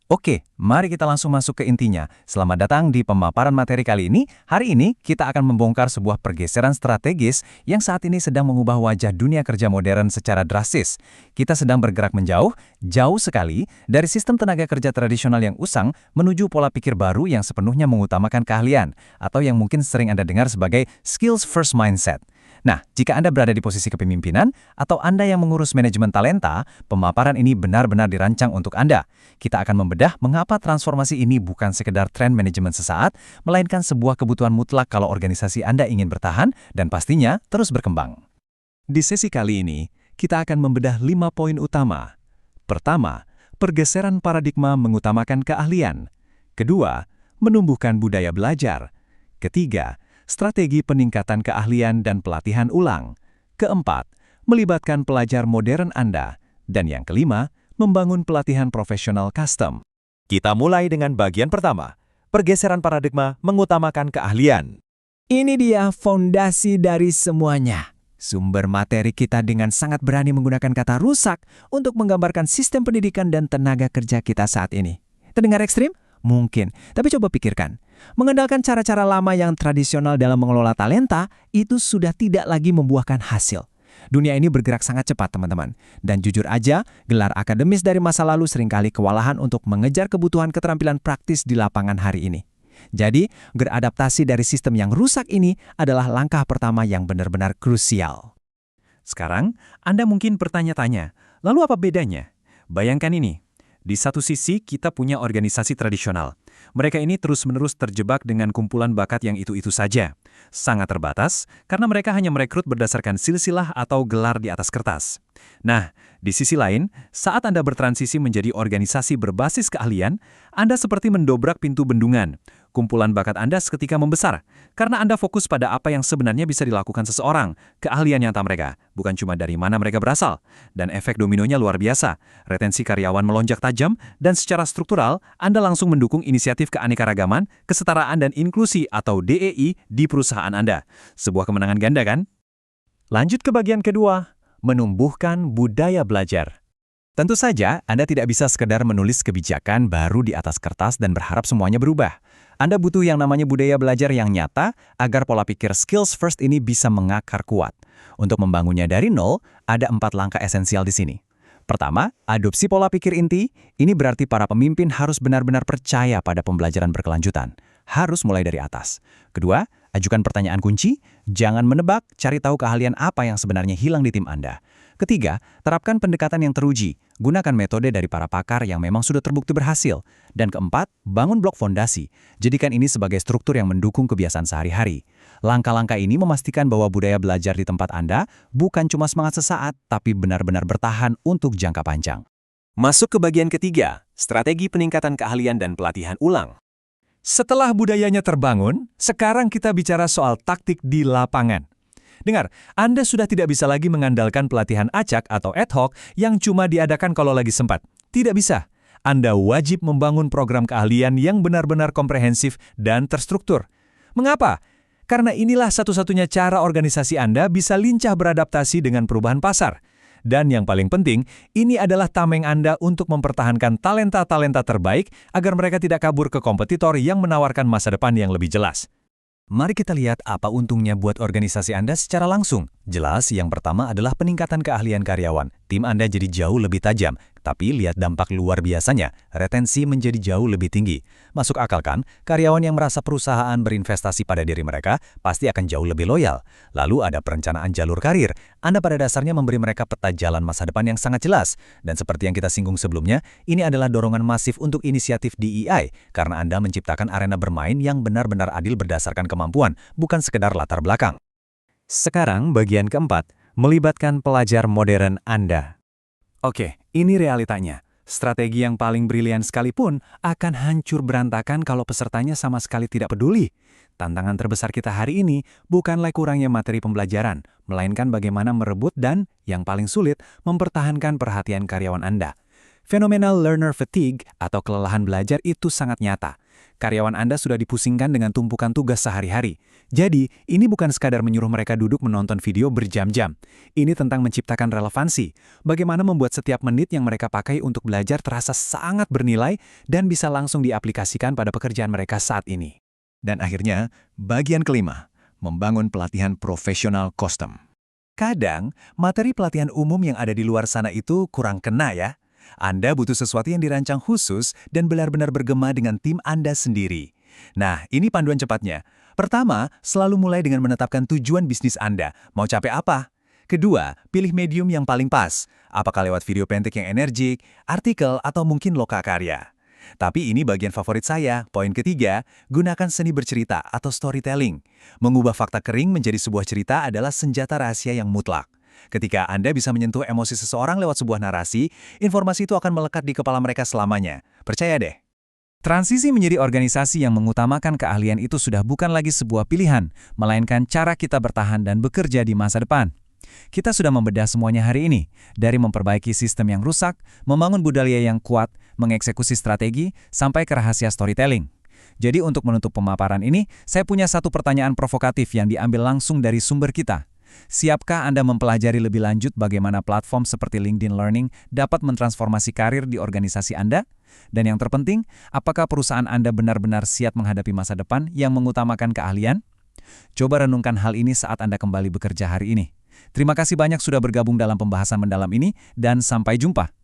Oke, mari kita langsung masuk ke intinya. Selamat datang di pemaparan materi kali ini. Hari ini kita akan membongkar sebuah pergeseran strategis yang saat ini sedang mengubah wajah dunia kerja modern secara drastis. Kita sedang bergerak menjauh, jauh sekali, dari sistem tenaga kerja tradisional yang usang menuju pola pikir baru yang sepenuhnya mengutamakan keahlian, atau yang mungkin sering Anda dengar sebagai skills first mindset. Nah, jika Anda berada di posisi kepemimpinan atau Anda yang mengurus manajemen talenta, pemaparan ini benar-benar dirancang untuk Anda. Kita akan membedah mengapa transformasi ini bukan sekedar tren manajemen sesaat, melainkan sebuah kebutuhan mutlak kalau organisasi Anda ingin bertahan dan pastinya terus berkembang. Di sesi kali ini, kita akan membedah 5 poin utama. Pertama, pergeseran paradigma mengutamakan keahlian. Kedua, menumbuhkan budaya belajar. Ketiga, strategi peningkatan keahlian dan pelatihan ulang. Keempat, melibatkan pelajar modern Anda. Dan yang kelima, membangun pelatihan profesional custom. Kita mulai dengan bagian pertama, pergeseran paradigma mengutamakan keahlian. Ini dia fondasi dari semuanya. Sumber materi kita dengan sangat berani menggunakan kata rusak untuk menggambarkan sistem pendidikan dan tenaga kerja kita saat ini. Terdengar ekstrim? Mungkin, tapi coba pikirkan. Mengandalkan cara-cara lama yang tradisional dalam mengelola talenta, itu sudah tidak lagi membuahkan hasil. Dunia ini bergerak sangat cepat, teman-teman. Dan jujur aja, gelar akademis dari masa lalu seringkali kewalahan untuk mengejar kebutuhan keterampilan praktis di lapangan hari ini. Jadi, beradaptasi dari sistem yang rusak ini adalah langkah pertama yang benar-benar krusial. Sekarang, Anda mungkin bertanya-tanya, lalu apa bedanya? Bayangkan ini. Di satu sisi, kita punya organisasi tradisional. Mereka ini terus-menerus terjebak dengan kumpulan bakat yang itu-itu saja. Sangat terbatas, karena mereka hanya merekrut berdasarkan silsilah atau gelar di atas kertas. Nah, di sisi lain, saat Anda bertransisi menjadi organisasi berbasis keahlian, Anda seperti mendobrak pintu bendungan. Kumpulan bakat Anda seketika membesar, karena Anda fokus pada apa yang sebenarnya bisa dilakukan seseorang, keahlian nyata mereka, bukan cuma dari mana mereka berasal. Dan efek dominonya luar biasa, retensi karyawan melonjak tajam, dan secara struktural, Anda langsung mendukung inisiatif keanekaragaman, kesetaraan dan inklusi atau DEI di perusahaan Anda. Sebuah kemenangan ganda kan? Lanjut ke bagian kedua, menumbuhkan budaya belajar. Tentu saja, Anda tidak bisa sekedar menulis kebijakan baru di atas kertas dan berharap semuanya berubah. Anda butuh yang namanya budaya belajar yang nyata agar pola pikir skills first ini bisa mengakar kuat. Untuk membangunnya dari nol, ada 4 langkah esensial di sini. Pertama, adopsi pola pikir inti. Ini berarti para pemimpin harus benar-benar percaya pada pembelajaran berkelanjutan. Harus mulai dari atas. Kedua, ajukan pertanyaan kunci. Jangan menebak, cari tahu keahlian apa yang sebenarnya hilang di tim Anda. Ketiga, terapkan pendekatan yang teruji. Gunakan metode dari para pakar yang memang sudah terbukti berhasil. Dan keempat, bangun blok fondasi. Jadikan ini sebagai struktur yang mendukung kebiasaan sehari-hari. Langkah-langkah ini memastikan bahwa budaya belajar di tempat Anda bukan cuma semangat sesaat, tapi benar-benar bertahan untuk jangka panjang. Masuk ke bagian ketiga, strategi peningkatan keahlian dan pelatihan ulang. Setelah budayanya terbangun, sekarang kita bicara soal taktik di lapangan. Dengar, Anda sudah tidak bisa lagi mengandalkan pelatihan acak atau ad hoc yang cuma diadakan kalau lagi sempat. Tidak bisa. Anda wajib membangun program keahlian yang benar-benar komprehensif dan terstruktur. Mengapa? Karena inilah satu-satunya cara organisasi Anda bisa lincah beradaptasi dengan perubahan pasar. Dan yang paling penting, ini adalah tameng Anda untuk mempertahankan talenta-talenta terbaik agar mereka tidak kabur ke kompetitor yang menawarkan masa depan yang lebih jelas. Mari kita lihat apa untungnya buat organisasi Anda secara langsung. Jelas, yang pertama adalah peningkatan keahlian karyawan. Tim Anda jadi jauh lebih tajam. Tapi lihat dampak luar biasanya, retensi menjadi jauh lebih tinggi. Masuk akal kan? Karyawan yang merasa perusahaan berinvestasi pada diri mereka pasti akan jauh lebih loyal. Lalu ada perencanaan jalur karir. Anda pada dasarnya memberi mereka peta jalan masa depan yang sangat jelas. Dan seperti yang kita singgung sebelumnya, ini adalah dorongan masif untuk inisiatif DEI karena Anda menciptakan arena bermain yang benar-benar adil berdasarkan kemampuan, bukan sekedar latar belakang. Sekarang bagian keempat, melibatkan pelajar modern Anda. Oke, ini realitanya. Strategi yang paling brilian sekalipun akan hancur berantakan kalau pesertanya sama sekali tidak peduli. Tantangan terbesar kita hari ini bukanlah kurangnya materi pembelajaran, melainkan bagaimana merebut dan, yang paling sulit, mempertahankan perhatian karyawan Anda. Fenomena learner fatigue atau kelelahan belajar itu sangat nyata. Karyawan Anda sudah dipusingkan dengan tumpukan tugas sehari-hari. Jadi, ini bukan sekadar menyuruh mereka duduk menonton video berjam-jam. Ini tentang menciptakan relevansi. Bagaimana membuat setiap menit yang mereka pakai untuk belajar terasa sangat bernilai dan bisa langsung diaplikasikan pada pekerjaan mereka saat ini. Dan akhirnya, bagian kelima, membangun pelatihan profesional custom. Kadang, materi pelatihan umum yang ada di luar sana itu kurang kena ya. Anda butuh sesuatu yang dirancang khusus dan benar-benar bergema dengan tim Anda sendiri. Nah, ini panduan cepatnya. Pertama, selalu mulai dengan menetapkan tujuan bisnis Anda. Mau capai apa? Kedua, pilih medium yang paling pas. Apakah lewat video pendek yang energik, artikel, atau mungkin lokakarya. Tapi ini bagian favorit saya. Poin ketiga, gunakan seni bercerita atau storytelling. Mengubah fakta kering menjadi sebuah cerita adalah senjata rahasia yang mutlak. Ketika Anda bisa menyentuh emosi seseorang lewat sebuah narasi, informasi itu akan melekat di kepala mereka selamanya. Percaya deh. Transisi menjadi organisasi yang mengutamakan keahlian itu sudah bukan lagi sebuah pilihan, melainkan cara kita bertahan dan bekerja di masa depan. Kita sudah membedah semuanya hari ini, dari memperbaiki sistem yang rusak, membangun budaya yang kuat, mengeksekusi strategi, sampai ke rahasia storytelling. Jadi untuk menutup pemaparan ini, saya punya satu pertanyaan provokatif yang diambil langsung dari sumber kita. Siapkah Anda mempelajari lebih lanjut bagaimana platform seperti LinkedIn Learning dapat mentransformasi karir di organisasi Anda? Dan yang terpenting, apakah perusahaan Anda benar-benar siap menghadapi masa depan yang mengutamakan keahlian? Coba renungkan hal ini saat Anda kembali bekerja hari ini. Terima kasih banyak sudah bergabung dalam pembahasan mendalam ini, dan sampai jumpa.